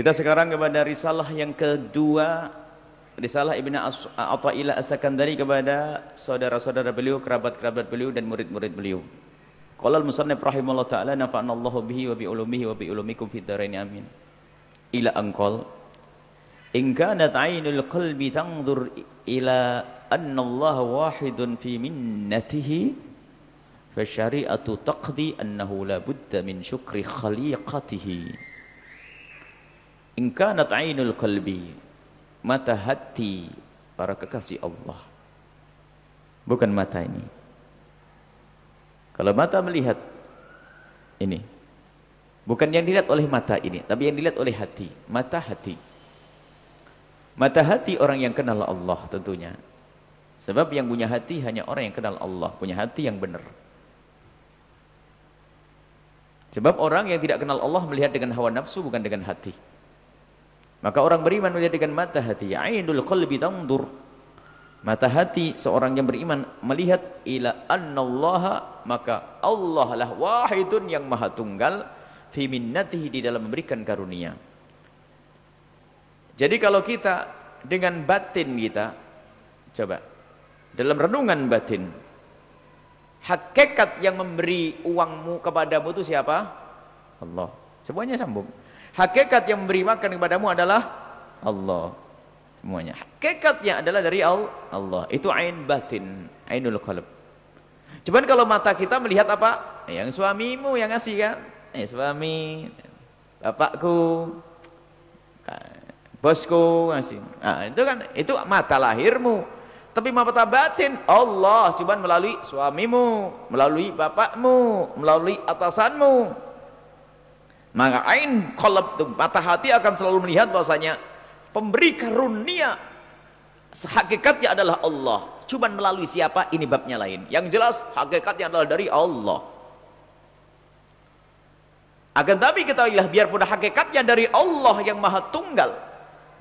Kita sekarang kepada risalah yang kedua, risalah Ibnu Athaillah As-Sakandari kepada saudara-saudara beliau, kerabat-kerabat beliau dan murid-murid beliau. Qala al-musannif rahimahullah ta'ala nafa'ana Allahu bihi wa bi ulumihi wa bi ulumikum fid dharain amin. Ila anqal in kanat 'ainul qalbi tanzur ila anna Allah wahidun fi minnatihi fa syari'atu taqdi annahu la budda min syukri khaliqatihi. In kanat 'ainul qalbi, mata hati para kekasih Allah, bukan mata ini. Kalau mata melihat ini, bukan yang dilihat oleh mata ini, tapi yang dilihat oleh hati. Mata hati, mata hati orang yang kenal Allah tentunya. Sebab yang punya hati hanya orang yang kenal Allah, punya hati yang benar. Sebab orang yang tidak kenal Allah melihat dengan hawa nafsu, bukan dengan hati. Maka orang beriman melihat dengan mata hati. Ainul qalbi tandur. Mata hati seorang yang beriman melihat ila annallaha, maka Allah lah wahidun yang maha tunggal fi minnatihi, di dalam memberikan karunia. Jadi kalau kita dengan batin kita, coba dalam renungan batin, hakikat yang memberi uangmu kepadamu itu siapa? Allah. Semuanya sambung. Hakikat yang memberi makan kepadamu adalah Allah. Semuanya hakikatnya adalah dari Allah. Itu ain batin, ainul qalb. Cuman kalau mata kita melihat apa? Yang suamimu yang ngasih kan? Suami, bapakku, bosku ngasih. Nah, itu kan itu mata lahirmu. Tapi mata batin Allah cuman melalui suamimu, melalui bapakmu, melalui atasanmu. Maka ain qalb itu mata hati akan selalu melihat bahwasanya pemberi karunia hakikatnya adalah Allah. Cuman melalui siapa? Ini babnya lain. Yang jelas hakikatnya adalah dari Allah. Akan tapi ketahuilah, biarpun hakikatnya dari Allah yang maha tunggal,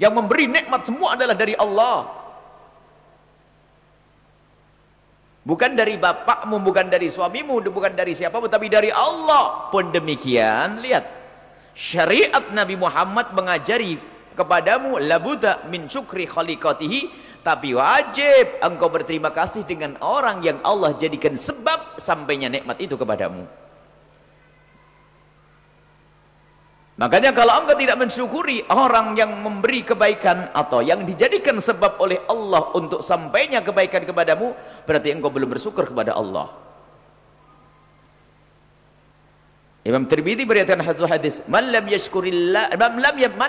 yang memberi nikmat semua adalah dari Allah, bukan dari bapakmu, bukan dari suamimu, bukan dari siapapun, tapi dari Allah. Pun demikian, lihat syariat Nabi Muhammad mengajari kepadamu labuda min syukri khaliqatihi, tapi wajib engkau berterima kasih dengan orang yang Allah jadikan sebab sampainya nikmat itu kepadamu. Makanya kalau engkau tidak mensyukuri orang yang memberi kebaikan atau yang dijadikan sebab oleh Allah untuk sampainya kebaikan kepadamu, berarti engkau belum bersyukur kepada Allah. Imam Tirmidzi beriatkan hadis, man lam yashkurillah, man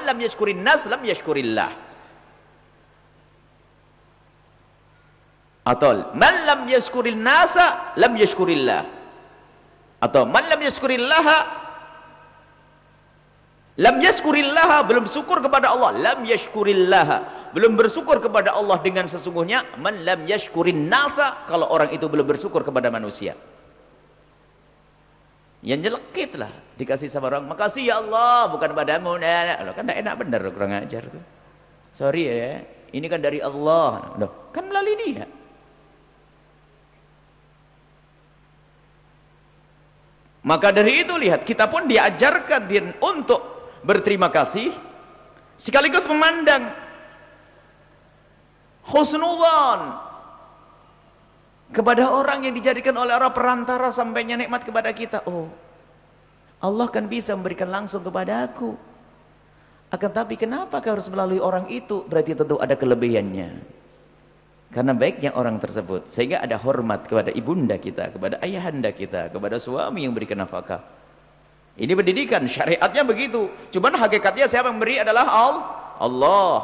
lam yashkurin nas lam yashkurillah. Atau man lam yashkurin nasa lam yashkurillah. Atau man lam yashkurillaha lam yashkurillaha, belum syukur kepada Allah, lam yashkurillaha, belum bersyukur kepada Allah dengan sesungguhnya. Man lam yashkurin nasa, kalau orang itu belum bersyukur kepada manusia. Yang nyelekit lah, dikasih sama orang, makasih ya Allah, bukan padamu. Nah, kan tidak enak benar, kurang ajar tuh. Sorry ya, ini kan dari Allah. Loh, kan melalui dia. Maka dari itu lihat, kita pun diajarkan untuk berterima kasih sekaligus memandang husnudzan kepada orang yang dijadikan oleh orang perantara sampainya nikmat kepada kita. Oh, Allah kan bisa memberikan langsung kepada aku. Akan tapi kenapa kau harus melalui orang itu? Berarti tentu ada kelebihannya. Karena baiknya orang tersebut, sehingga ada hormat kepada ibunda kita, kepada ayahanda kita, kepada suami yang berikan nafkah. Ini pendidikan, syariatnya begitu. Cuman hakikatnya siapa yang memberi adalah Allah.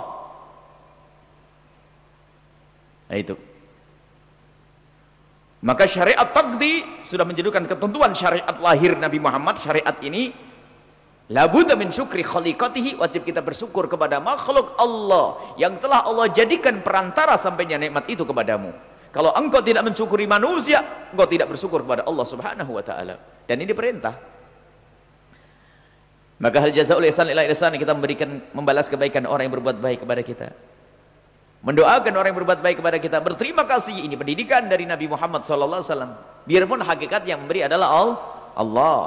Nah itu. Maka syariat taqdi sudah menjadikan ketentuan syariat lahir Nabi Muhammad. Syariat ini labudda min syukri khaliqatihi, wajib kita bersyukur kepada makhluk Allah yang telah Allah jadikan perantara sampainya nikmat itu kepadamu. Kalau engkau tidak mensyukuri manusia, engkau tidak bersyukur kepada Allah Subhanahu wa taala. Dan ini perintah. Maka hal jazaa'ul ihsan ila ihsan, kita membalas kebaikan orang yang berbuat baik kepada kita. Mendoakan orang yang berbuat baik kepada kita, berterima kasih. Ini pendidikan dari Nabi Muhammad SAW. Biarpun hakikat yang memberi adalah Allah.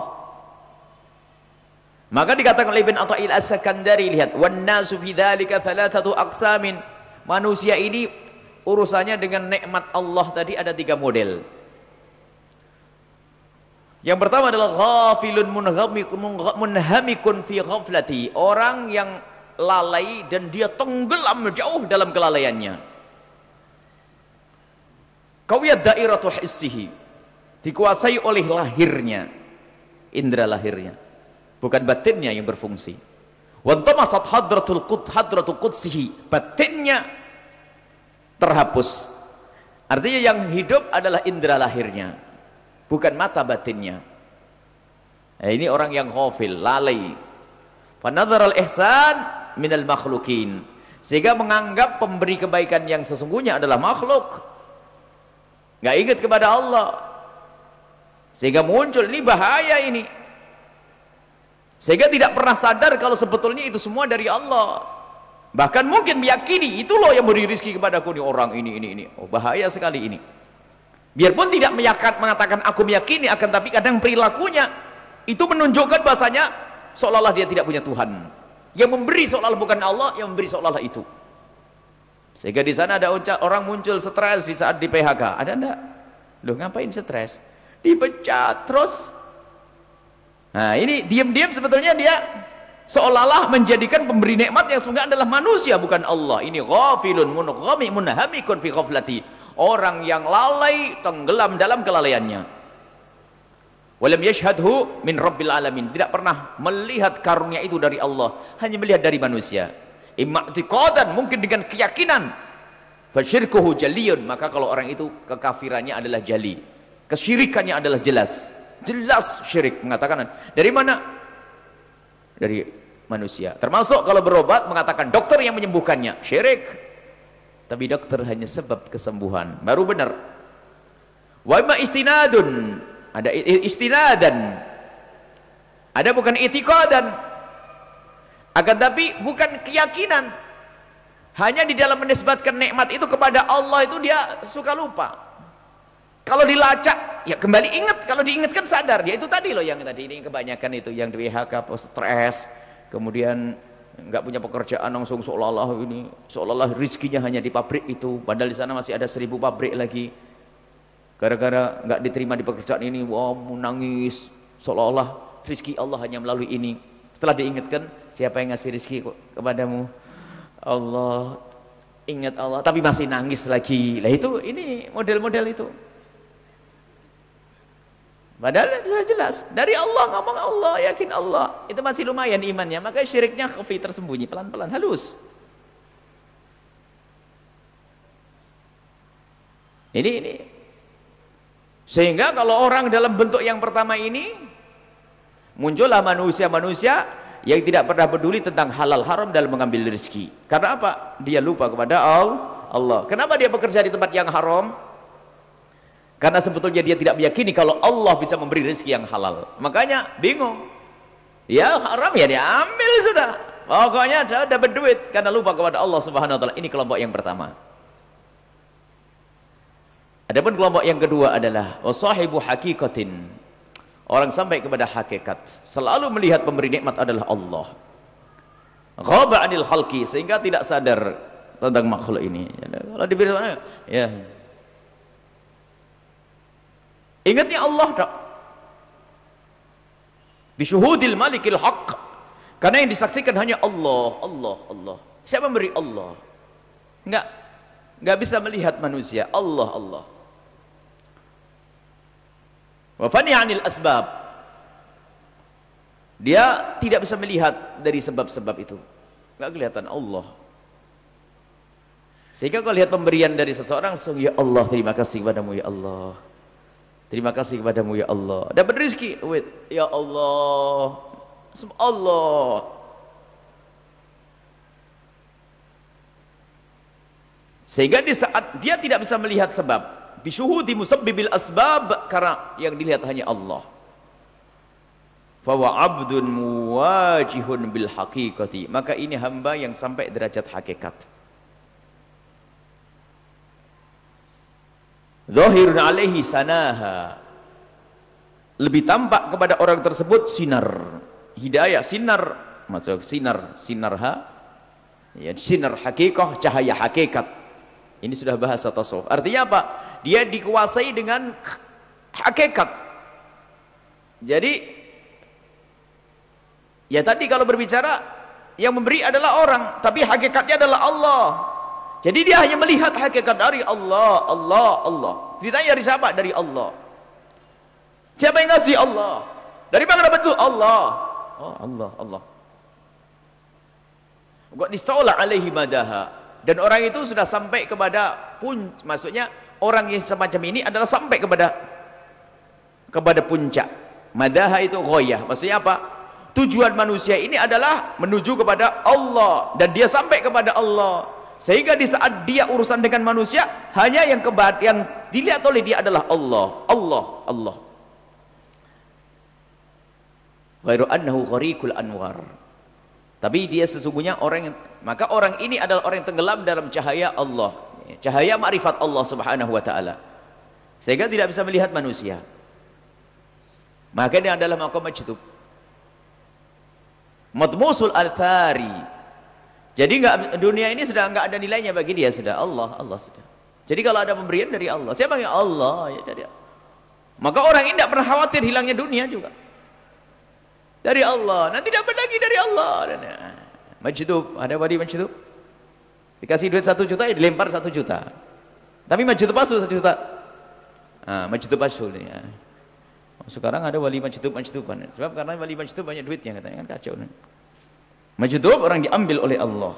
Maka dikatakan oleh Ibn Atha'illah As-Sakandari, lihat, wan nasu fi dzalika thalathatu aqsamin. Manusia ini urusannya dengan nikmat Allah tadi ada 3 model. Yang pertama adalah ghafilun munhamikun fi ghaflati, orang yang lalai dan dia tenggelam jauh dalam kelalaiannya. Qawiyat dairatu hissihi, dikuasai oleh lahirnya, indera lahirnya, bukan batinnya yang berfungsi. Wantamasat hadratu qudsihi, batinnya terhapus. Artinya yang hidup adalah indera lahirnya, bukan mata batinnya. Nah, ini orang yang ghafil, lalai. Fanadhar al-ihsan minal makhlukin, sehingga menganggap pemberi kebaikan yang sesungguhnya adalah makhluk, nggak ingat kepada Allah, sehingga muncul ini bahaya ini, sehingga tidak pernah sadar kalau sebetulnya itu semua dari Allah. Bahkan mungkin meyakini itu loh yang beri rezeki kepadaku, nih orang ini. Oh, bahaya sekali ini. Biarpun tidak mengatakan aku meyakini, akan tapi kadang perilakunya itu menunjukkan bahasanya seolah-olah dia tidak punya Tuhan. Yang memberi seolah-olah bukan Allah, yang memberi seolah-olah itu. Sehingga di sana ada orang muncul stres di saat di PHK. Ada enggak? Loh, ngapain stres? Dipecat terus. Nah, ini diam-diam sebetulnya dia seolah-olah menjadikan pemberi nikmat yang sungguh adalah manusia, bukan Allah. Ini ghafilun munhamikun fi ghaflati, orang yang lalai, tenggelam dalam kelalaiannya. Walam yashhadhu min rabbil alamin, tidak pernah melihat karunia itu dari Allah, hanya melihat dari manusia. Ima'tiqadan, mungkin dengan keyakinan. Fasyirkuhu jaliyun, maka kalau orang itu kekafirannya adalah jali, kesyirikannya adalah jelas syirik. Mengatakan dari mana? Dari manusia. Termasuk kalau berobat mengatakan dokter yang menyembuhkannya, syirik. Tapi dokter hanya sebab kesembuhan, baru benar. Wa ma istinadun, ada istinadan, ada bukan itiqadan, akan tapi bukan keyakinan. Hanya di dalam menisbatkan nikmat itu kepada Allah itu dia suka lupa. Kalau dilacak ya kembali ingat, kalau diingatkan sadar. Ya itu tadi loh yang tadi ini kebanyakan itu yang di PHK, stres, kemudian nggak punya pekerjaan, langsung seolah-olah rezekinya hanya di pabrik itu, padahal di sana masih ada 1000 pabrik lagi. Gara-gara nggak diterima di pekerjaan ini, wah menangis, seolah-olah rezeki Allah hanya melalui ini. Setelah diingatkan, siapa yang ngasih rezeki kepadamu? Allah. Ingat Allah, tapi masih nangis lagi. Lah itu, ini model-model itu. Padahal sudah jelas dari Allah, ngomong Allah, yakin Allah, itu masih lumayan imannya. Maka syiriknya khafi, tersembunyi, pelan-pelan, halus. Ini sehingga kalau orang dalam bentuk yang pertama ini, muncullah manusia-manusia yang tidak pernah peduli tentang halal haram dalam mengambil rezeki. Karena apa? Dia lupa kepada Allah. Kenapa dia bekerja di tempat yang haram? Karena sebetulnya dia tidak meyakini kalau Allah bisa memberi rezeki yang halal. Makanya bingung. Ya haram ya diambil sudah. Pokoknya dapat duit karena lupa kepada Allah Subhanahu wa taala. Ini kelompok yang pertama. Adapun kelompok yang kedua adalah wasahibu hakikatin. Orang sampai kepada hakikat, selalu melihat pemberi nikmat adalah Allah. Ghaba 'anil khalqi, sehingga tidak sadar tentang makhluk ini. Kalau diberi ya ingatnya Allah tak? Bisyuhudil malikil haq, karena yang disaksikan hanya Allah. Siapa memberi? Allah. Enggak bisa melihat manusia. Allah. Wa fani 'anil asbab, dia tidak bisa melihat dari sebab-sebab itu, enggak kelihatan Allah. Sehingga kalau lihat pemberian dari seseorang, ya Allah, terima kasih kepadamu ya Allah. Terima kasih kepadamu ya Allah. Dapat rezeki, duit, ya Allah. Allah. Sehingga di saat dia tidak bisa melihat sebab, bisyuhudi musabbibil asbab, karena yang dilihat hanya Allah. Fa wa 'abdun muwajihun bil haqiqati, maka ini hamba yang sampai derajat hakikat. Zahirun alaihi sanaha, lebih tampak kepada orang tersebut sinar hidayah, sinar, maksud sinar ya, sinar hakikah, cahaya hakikat. Ini sudah bahasa tasawuf. Artinya apa? Dia dikuasai dengan hakikat. Jadi ya tadi kalau berbicara yang memberi adalah orang, tapi hakikatnya adalah Allah. Jadi dia hanya melihat hakikat dari Allah, Allah. Ceritanya dari siapa? Dari Allah. Siapa yang ngasih? Allah. Dari mana dapat itu? Allah. Oh, Allah. Gak distola alaihi madaha. Dan orang itu sudah sampai kepada maksudnya orang yang semacam ini adalah sampai kepada puncak. Madaha itu ghoyah. Maksudnya apa? Tujuan manusia ini adalah menuju kepada Allah dan dia sampai kepada Allah. Sehingga di saat dia urusan dengan manusia, hanya yang dilihat oleh dia adalah Allah. Ghairu annahu ghariqul anwar. Tapi dia sesungguhnya maka orang ini adalah orang yang tenggelam dalam cahaya Allah, cahaya ma'rifat Allah Subhanahu wa taala. Sehingga tidak bisa melihat manusia. Maka dia adalah maqam majdub. Matmusul al-thari. Jadi dunia ini sudah enggak ada nilainya bagi dia, sudah Allah sudah. Jadi kalau ada pemberian dari Allah, siapa yang Allah ya jadi. Maka orang ini tidak pernah khawatir hilangnya dunia juga. Dari Allah, nanti dapat lagi dari Allah. Majdub, ada wali majdub. Dikasih duit 1 juta, ya dilempar 1 juta. Tapi majdub pasul 1 juta. Majdub pasul ya. Sekarang ada wali majduban. Sebab karena wali majdub banyak duitnya katanya, kan kacau. Majdub orang diambil oleh Allah,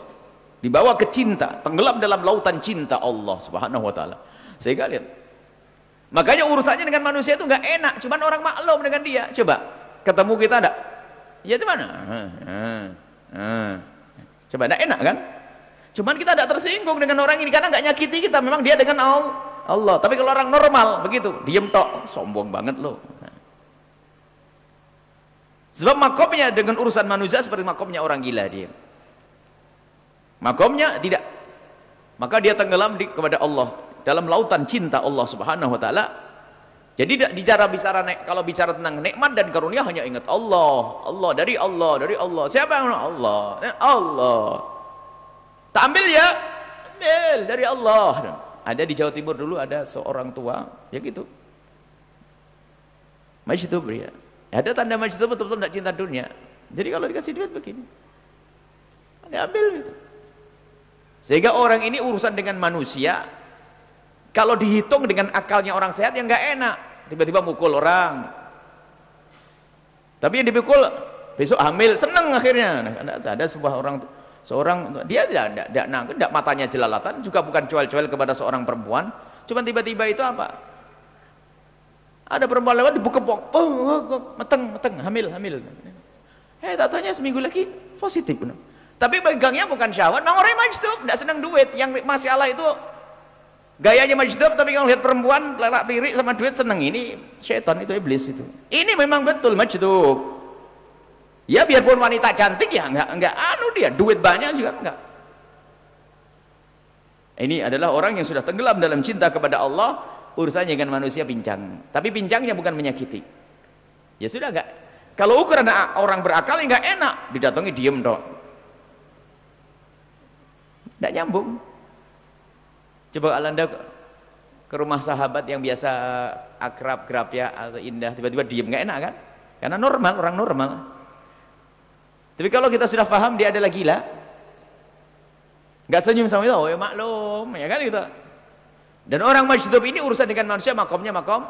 dibawa ke cinta, tenggelam dalam lautan cinta Allah Subhanahu wa taala. Sehingga lihat. Makanya urusannya dengan manusia itu enggak enak, cuman orang maklum dengan dia. Coba ketemu kita enggak? Ya gimana? Coba enggak enak kan? Cuman kita tidak tersinggung dengan orang ini karena enggak nyakiti kita, memang dia dengan Allah. Tapi kalau orang normal begitu, diem tok, sombong banget loh. Sebab makomnya dengan urusan manusia seperti makomnya orang gila dia. Makomnya tidak. Maka dia tenggelam kepada Allah dalam lautan cinta Allah Subhanahu wa taala. Jadi bicara kalau bicara tentang nikmat dan karunia hanya ingat Allah dari Allah. Siapa yang Allah? Tak ambil ya? Ambil dari Allah. Ada di Jawa Timur dulu ada seorang tua, ya gitu. Majdub ya. Ada tanda majdub betul-betul tidak cinta dunia. Jadi kalau dikasih duit begini, diambil gitu. Sehingga orang ini urusan dengan manusia, kalau dihitung dengan akalnya orang sehat yang nggak enak. Tiba-tiba mukul orang. Tapi yang dipukul besok hamil, senang akhirnya. Ada seorang dia tidak matanya jelalatan, juga bukan cuel-cuel kepada seorang perempuan. Cuma tiba-tiba itu apa? Ada perempuan lewat dibukepong, meteng, hamil. Tatanya seminggu lagi positif. Tapi pegangnya bukan syahwat, memang orang majdub, tidak senang duit. Yang masalah itu gayanya majdub, tapi kalau lihat perempuan lelak lirik sama duit senang. Ini setan, itu iblis itu. Ini memang betul majdub. Ya biarpun wanita cantik ya enggak dia duit banyak juga enggak. Ini adalah orang yang sudah tenggelam dalam cinta kepada Allah. Urusannya dengan manusia pincang, tapi pincangnya bukan menyakiti. Ya sudah enggak. Kalau ukuran orang berakal enggak enak, didatangi diem dong. Enggak nyambung. Coba Anda ke rumah sahabat yang biasa akrab ya atau indah, tiba-tiba diem, enggak enak kan? Karena normal, orang normal. Tapi kalau kita sudah paham dia adalah gila, enggak senyum sama itu, oh ya maklum, ya kan gitu. Dan orang majdub ini urusan dengan manusia makomnya makom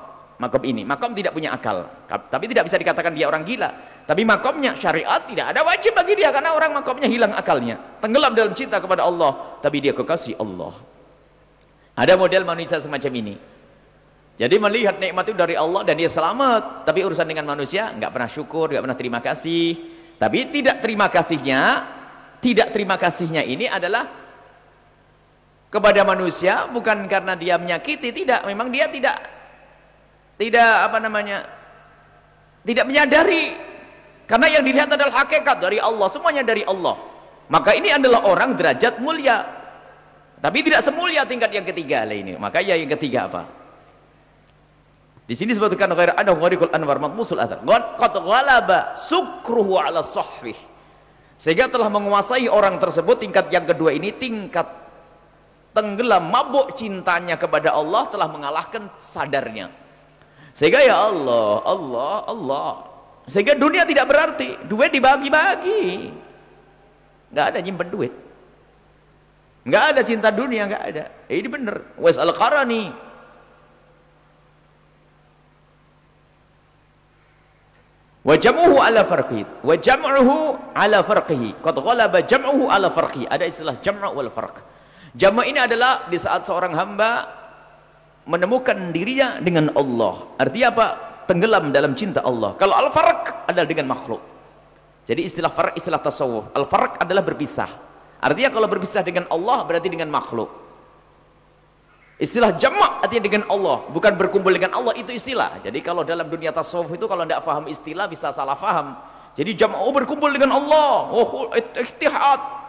ini. Makom tidak punya akal, tapi tidak bisa dikatakan dia orang gila. Tapi makomnya syariat tidak ada wajib bagi dia karena orang makomnya hilang akalnya, tenggelam dalam cinta kepada Allah, tapi dia kekasih Allah. Ada model manusia semacam ini. Jadi melihat nikmat itu dari Allah dan dia selamat, tapi urusan dengan manusia nggak pernah syukur, nggak pernah terima kasih. Tapi tidak terima kasihnya ini adalah kepada manusia bukan karena dia menyakiti, tidak, memang dia tidak menyadari, karena yang dilihat adalah hakikat dari Allah, semuanya dari Allah. Maka ini adalah orang derajat mulia, tapi tidak semulia tingkat yang ketiga lah ini. Maka ya yang ketiga apa? Di sini sebutkan ghair ada ghariqul anwar matmusul athar. Qad ghalaba sukruhu ala sahbih. Sehingga telah menguasai orang tersebut tingkat yang kedua ini, tingkat tenggelam mabuk cintanya kepada Allah telah mengalahkan sadarnya. Sehingga ya Allah, Allah, Allah. Sehingga dunia tidak berarti, duit dibagi-bagi. Nggak ada nyimpen duit. Nggak ada cinta dunia, nggak ada. Ini benar. Wais al-Qarani. Wa jam'uhu ala farqihi. Wa jam'uhu ala farqihi. Qad ghalaba jam'uhu ala farqihi. Ada istilah jam'u wal farq. Jama' ini adalah di saat seorang hamba menemukan dirinya dengan Allah. Artinya apa? Tenggelam dalam cinta Allah. Kalau al-farq adalah dengan makhluk. Jadi istilah farq, istilah tasawuf. Al-farq adalah berpisah. Artinya kalau berpisah dengan Allah berarti dengan makhluk. Istilah jama' artinya dengan Allah, bukan berkumpul dengan Allah, itu istilah. Jadi kalau dalam dunia tasawuf itu kalau tidak paham istilah bisa salah paham. Jadi jama' berkumpul dengan Allah, ittihad.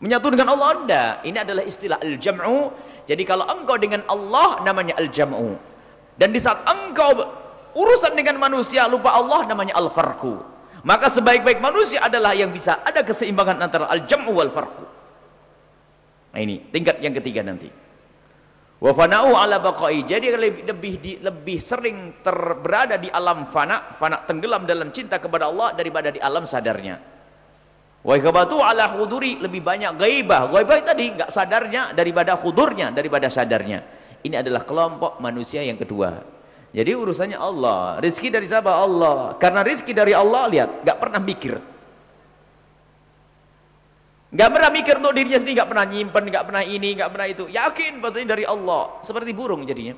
Menyatu dengan Allah, enggak. Ini adalah istilah al-jam'u. Jadi kalau engkau dengan Allah namanya al-jam'u. Dan di saat engkau urusan dengan manusia lupa Allah namanya al-farqu. Maka sebaik-baik manusia adalah yang bisa ada keseimbangan antara al-jam'u wal farqu. Nah ini tingkat yang ketiga nanti. Wa fana'u ala baqai. Jadi lebih sering berada di alam fana, tenggelam dalam cinta kepada Allah daripada di alam sadarnya. Wa ghabatu ala huduri, lebih banyak ghaibah. Ghaibah tadi enggak sadarnya daripada hudurnya, daripada sadarnya. Ini adalah kelompok manusia yang kedua. Jadi urusannya Allah, rezeki dari siapa? Allah. Karena rezeki dari Allah, lihat, enggak pernah mikir. Enggak pernah mikir untuk dirinya sendiri, enggak pernah nyimpen, enggak pernah ini, enggak pernah itu. Yakin bahwasanya dari Allah. Seperti burung jadinya.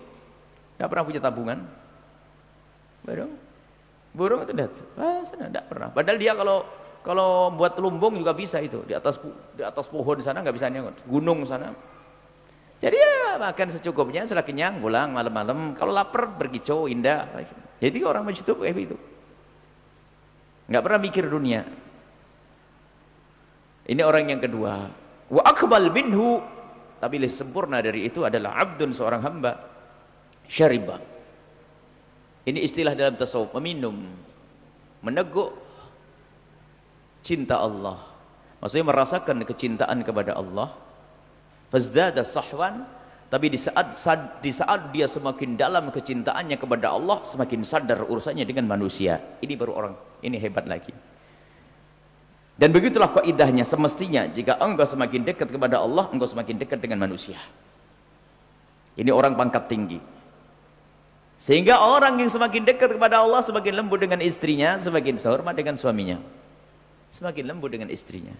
Enggak pernah punya tabungan. Burung itu lihat, sana enggak pernah. Padahal dia kalau buat lumbung juga bisa itu, di atas pohon sana nggak bisa nyangkut, gunung sana. Jadi ya makan secukupnya, setelah kenyang pulang malam-malam. Kalau lapar berkicau indah. Jadi orang macam itu kayak itu, nggak pernah mikir dunia. Ini orang yang kedua. Wa akmal minhu, tapi lebih sempurna dari itu adalah abdun, seorang hamba. Syariba. Ini istilah dalam tasawuf, meminum, meneguk cinta Allah, maksudnya merasakan kecintaan kepada Allah. Fazdada sahwan, tapi di saat dia semakin dalam kecintaannya kepada Allah, semakin sadar urusannya dengan manusia. Ini baru orang ini hebat lagi. Dan begitulah kaidahnya, semestinya jika engkau semakin dekat kepada Allah, engkau semakin dekat dengan manusia. Ini orang pangkat tinggi. Sehingga orang yang semakin dekat kepada Allah semakin lembut dengan istrinya, semakin hormat dengan suaminya, semakin lembut dengan istrinya.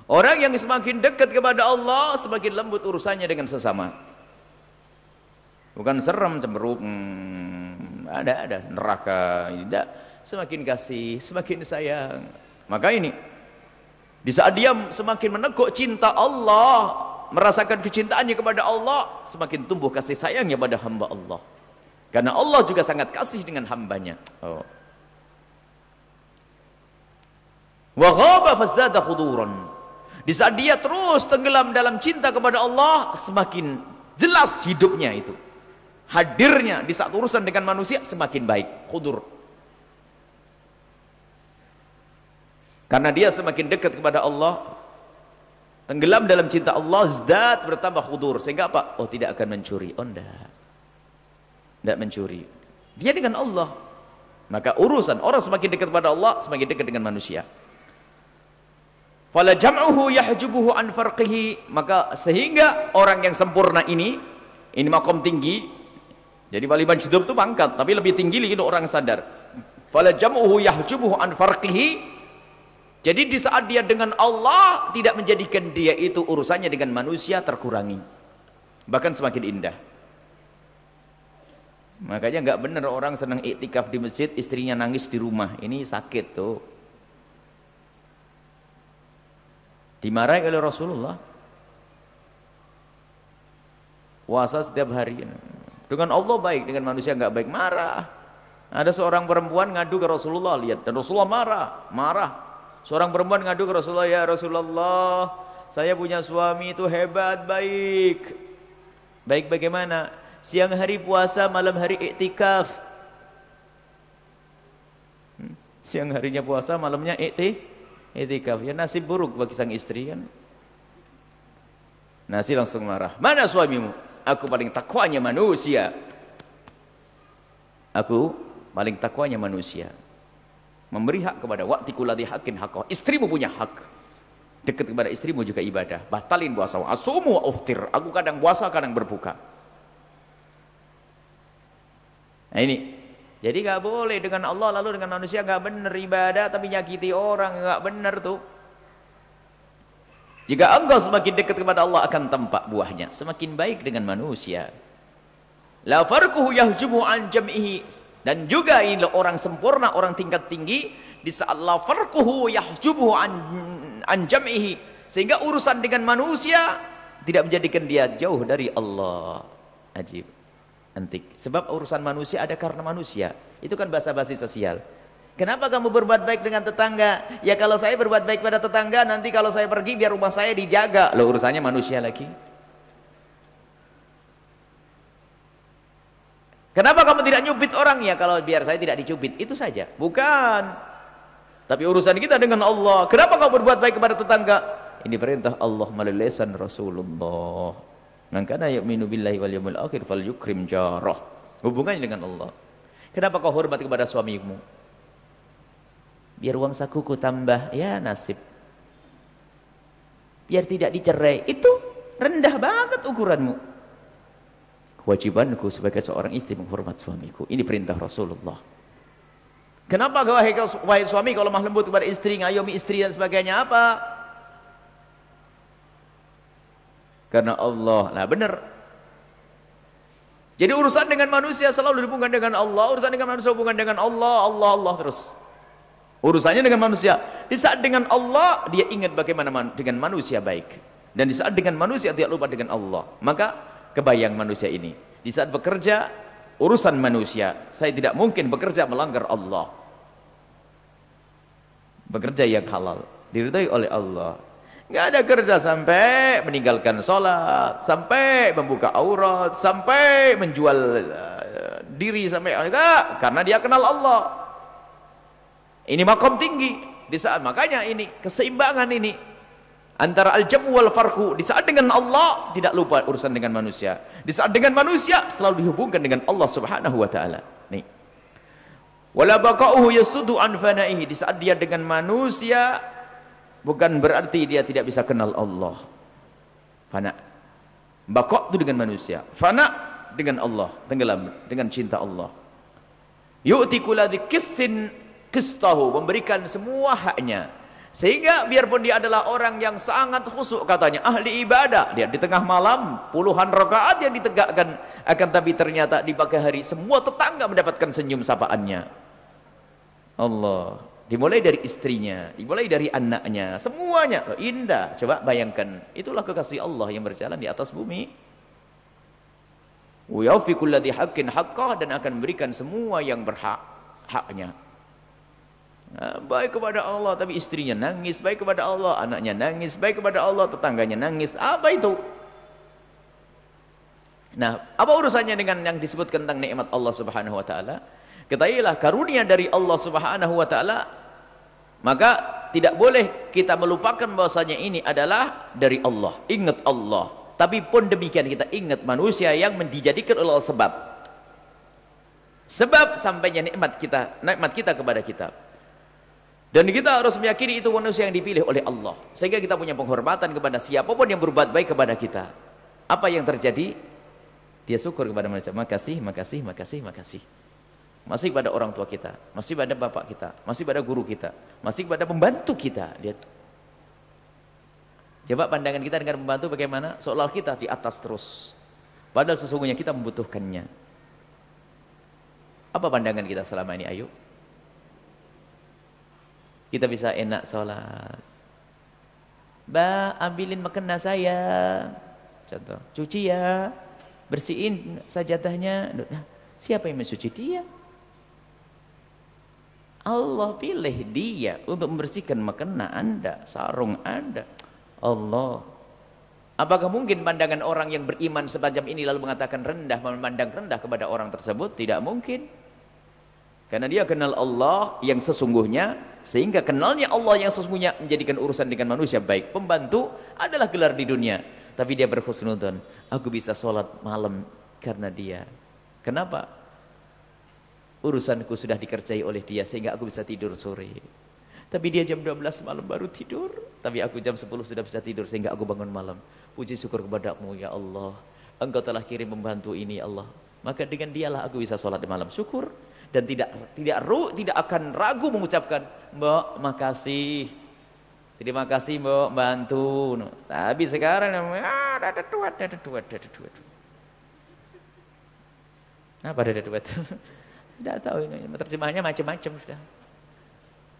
Orang yang semakin dekat kepada Allah semakin lembut urusannya dengan sesama. Bukan serem cemberut, ada neraka, tidak. Semakin kasih, semakin sayang. Maka ini di saat dia semakin meneguk cinta Allah, merasakan kecintaannya kepada Allah, semakin tumbuh kasih sayangnya pada hamba Allah. Karena Allah juga sangat kasih dengan hambanya. Wa ghaba fasdada khuduran. Di saat dia terus tenggelam dalam cinta kepada Allah, semakin jelas hidupnya itu. Hadirnya di saat urusan dengan manusia semakin baik, khudur. Karena dia semakin dekat kepada Allah, tenggelam dalam cinta Allah, zdat bertambah khudur. Sehingga apa? Oh, tidak akan mencuri. Oh, tidak mencuri. Dia dengan Allah. Maka urusan orang semakin dekat kepada Allah, semakin dekat dengan manusia. Fala jam'uhu yahjubuhu an farqihi, maka sehingga orang yang sempurna ini makom tinggi. Jadi wali majdub itu pangkat, tapi lebih tinggi lagi orang sadar. Fala jam'uhu yahjubuhu an farqihi. Jadi di saat dia dengan Allah, tidak menjadikan dia itu urusannya dengan manusia terkurangi, bahkan semakin indah. Makanya nggak benar orang senang iktikaf di masjid, istrinya nangis di rumah. Ini sakit tuh. Dimarahi oleh Rasulullah. Puasa setiap hari. Dengan Allah baik, dengan manusia nggak baik, marah. Ada seorang perempuan ngadu ke Rasulullah, lihat, dan Rasulullah marah. Seorang perempuan ngadu ke Rasulullah, ya Rasulullah, saya punya suami itu hebat, baik. Baik bagaimana? Siang hari puasa, malam hari iktikaf. Siang harinya puasa, malamnya iktikaf. Ya nasib buruk bagi sang istri kan. Nasi langsung marah. Mana suamimu? Aku paling takwanya manusia. Aku paling takwanya manusia. Memberi hak kepada waqti kulladhi haqqin haqqah. Istrimu punya hak. Dekat kepada istrimu juga ibadah. Batalin puasa. Asumu wa uftir. Aku kadang puasa, kadang berbuka. Nah ini. Jadi nggak boleh dengan Allah lalu dengan manusia nggak benar ibadah tapi nyakiti orang nggak benar tuh. Jika engkau semakin dekat kepada Allah akan tampak buahnya. Semakin baik dengan manusia. La farquhu yahjubu an jam'ihi. Dan juga ini orang sempurna, orang tingkat tinggi. Di saat la farquhu yahjubu an jam'ihi. Sehingga urusan dengan manusia tidak menjadikan dia jauh dari Allah. Ajib. Antik. Sebab urusan manusia ada karena manusia. Itu kan basa-basi sosial. Kenapa kamu berbuat baik dengan tetangga? Ya kalau saya berbuat baik pada tetangga, nanti kalau saya pergi biar rumah saya dijaga. Loh urusannya manusia lagi. Kenapa kamu tidak nyubit orang? Ya kalau biar saya tidak dicubit. Itu saja. Bukan. Tapi urusan kita dengan Allah. Kenapa kamu berbuat baik kepada tetangga? Ini perintah Allah melalui lisan Rasulullah. Man kana yu'minu billahi wal yawmil akhir falyukrim jarah. Hubungannya dengan Allah. Kenapa kau hormat kepada suamimu? Biar uang sakuku tambah, ya nasib. Biar tidak dicerai, itu rendah banget ukuranmu. Kewajibanku sebagai seorang istri menghormat suamiku. Ini perintah Rasulullah. Kenapa wahai suami kalau lemah lembut kepada istri, ngayomi istri dan sebagainya apa? Karena Allah. Nah benar. Jadi urusan dengan manusia selalu dihubungkan dengan Allah. Urusan dengan manusia hubungan dengan Allah, Allah terus. Urusannya dengan manusia. Di saat dengan Allah dia ingat bagaimana dengan manusia baik. Dan di saat dengan manusia tidak lupa dengan Allah. Maka kebayang manusia ini. Di saat bekerja urusan manusia. Saya tidak mungkin bekerja melanggar Allah. Bekerja yang halal. Diridhai oleh Allah. Nggak ada kerja sampai meninggalkan sholat. Sampai membuka aurat. Sampai menjual diri. Sampai enggak. Karena dia kenal Allah. Ini makom tinggi di saat makanya ini keseimbangan ini antara al-jamu wal farqu. Di saat dengan Allah tidak lupa urusan dengan manusia. Di saat dengan manusia selalu dihubungkan dengan Allah Subhanahu wa taala. Nih. Wala baqa'uhu yasudu an fana'ihi. Di saat dia dengan manusia bukan berarti dia tidak bisa kenal Allah. Fana. Baqa' itu dengan manusia. Fana dengan Allah, tenggelam dengan cinta Allah. Yu'ti kulladzi qistin qistahu, memberikan semua haknya. Sehingga biarpun dia adalah orang yang sangat khusyuk katanya, ahli ibadah, dia di tengah malam puluhan rakaat yang ditegakkan, akan tapi ternyata di pagi hari semua tetangga mendapatkan senyum sapaannya. Allah, dimulai dari istrinya, dimulai dari anaknya, semuanya indah. Coba bayangkan, itulah kekasih Allah yang berjalan di atas bumi. Wa yafi kulladzi haqqin haqqah, dan akan memberikan semua yang berhak haknya. Nah, baik kepada Allah tapi istrinya nangis, baik kepada Allah anaknya nangis, baik kepada Allah tetangganya nangis. Apa itu? Nah, apa urusannya dengan yang disebutkan tentang nikmat Allah Subhanahu wa taala? Ketahuilah karunia dari Allah Subhanahu wa taala, maka tidak boleh kita melupakan bahwasanya ini adalah dari Allah. Ingat Allah. Tapi pun demikian kita ingat manusia yang dijadikan oleh Allah sebab sampainya nikmat kita kepada kita. Dan kita harus meyakini itu manusia yang dipilih oleh Allah. Sehingga kita punya penghormatan kepada siapapun yang berbuat baik kepada kita. Apa yang terjadi? Dia syukur kepada manusia. Makasih, makasih, makasih, makasih. Masih pada orang tua kita, masih pada bapak kita, masih pada guru kita, masih pada pembantu kita. Dia coba pandangan kita dengan pembantu bagaimana? Seolah kita di atas terus. Padahal sesungguhnya kita membutuhkannya. Apa pandangan kita selama ini? Ayo. Kita bisa enak sholat. Mbak, ambilin mukena saya. Contoh, cuci ya. Bersihin sajadahnya. Nah, siapa yang mencuci dia? Allah pilih dia untuk membersihkan mukena Anda, sarung Anda. Allah. Apakah mungkin pandangan orang yang beriman semacam ini lalu mengatakan rendah, memandang rendah kepada orang tersebut? Tidak mungkin. Karena dia kenal Allah yang sesungguhnya, sehingga kenalnya Allah yang sesungguhnya menjadikan urusan dengan manusia baik. Pembantu adalah gelar di dunia, tapi dia berhusnudzon. Aku bisa sholat malam karena dia. Kenapa? Urusanku sudah dikerjai oleh dia sehingga aku bisa tidur sore. Tapi dia jam 12 malam baru tidur, tapi aku jam 10 sudah bisa tidur sehingga aku bangun malam. Puji syukur kepadamu ya Allah, Engkau telah kirim pembantu ini Allah, maka dengan dialah aku bisa sholat di malam. Syukur. Dan tidak akan ragu mengucapkan, Mbak makasih, terima kasih Mbak bantu. Tapi sekarang ada duit. Apa ada duit? Tidak tahu, terjemahnya macam-macam sudah.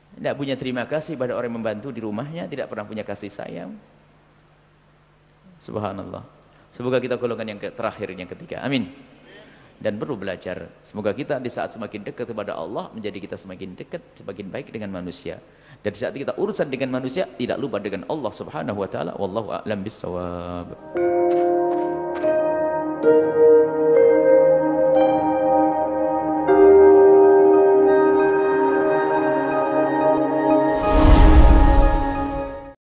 Tidak punya terima kasih pada orang yang membantu di rumahnya, tidak pernah punya kasih sayang. Subhanallah. Semoga kita golongan yang terakhir, yang ketiga. Amin. Dan perlu belajar. Semoga kita di saat semakin dekat kepada Allah, menjadi kita semakin dekat, semakin baik dengan manusia. Dan di saat kita urusan dengan manusia, tidak lupa dengan Allah Subhanahu wa taala. Wallahu a'lam bissawab.